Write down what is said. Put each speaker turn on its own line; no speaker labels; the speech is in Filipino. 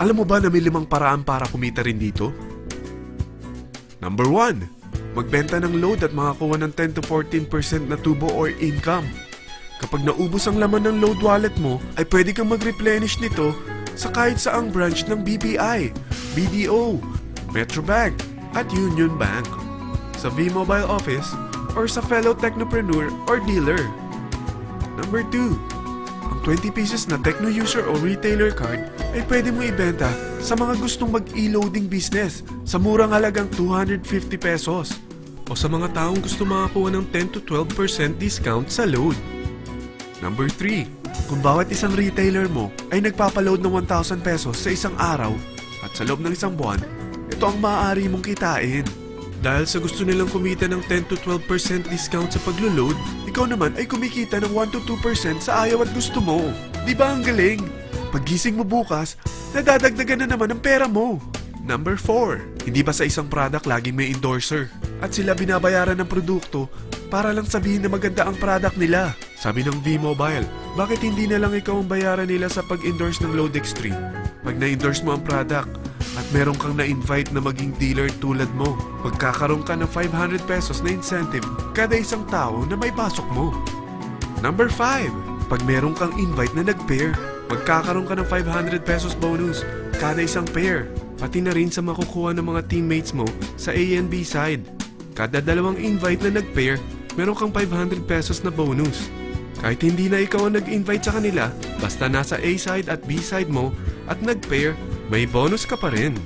Alam mo ba na may 5 paraan para kumita rin dito? Number 1. Magbenta ng load at makakuha ng 10 to 14% na tubo or income. Kapag naubos ang laman ng load wallet mo, ay pwede kang mag-replenish nito sa kahit saang branch ng BPI, BDO, Metrobank, at Union Bank, sa V-Mobile office, or sa fellow technopreneur or dealer. Number 2. Ang 20 pieces na Techno user o retailer card ay pwede mo ibenta sa mga gustong mag-e-loading business sa murang halagang 250 pesos o sa mga taong gusto makakuha ng 10 to 12% discount sa load. Number 3. Kung bawat isang retailer mo ay nagpapaload ng 1,000 pesos sa isang araw at sa loob ng isang buwan, ito ang maaari mong kitain. Dahil sa gusto nilang kumita ng 10 to 12% discount sa paglo-load, ikaw naman ay kumikita ng 1 to 2% sa ayaw at gusto mo. Di ba ang galing? Paggising mo bukas, nadadagdagan na naman ang pera mo. Number 4. Hindi ba sa isang product laging may endorser? At sila binabayaran ng produkto para lang sabihin na maganda ang product nila. Sabi ng V-Mobile, bakit hindi na lang ikaw ang bayaran nila sa pag-endorse ng Load Extreme? Pag na-endorse mo ang product at meron kang na-invite na maging dealer tulad mo, magkakaroon ka ng 500 pesos na incentive kada isang tao na may pasok mo. Number 5. Pag meron kang invite na nag-pair, magkakaroon ka ng 500 pesos bonus kada isang pair, pati na rin sa makukuha ng mga teammates mo sa A and B side. Kada 2 invite na nag-pair, meron kang 500 pesos na bonus. Kahit hindi na ikaw ang nag-invite sa kanila, basta nasa A side at B side mo at nag-pair, may bonus ka pa rin.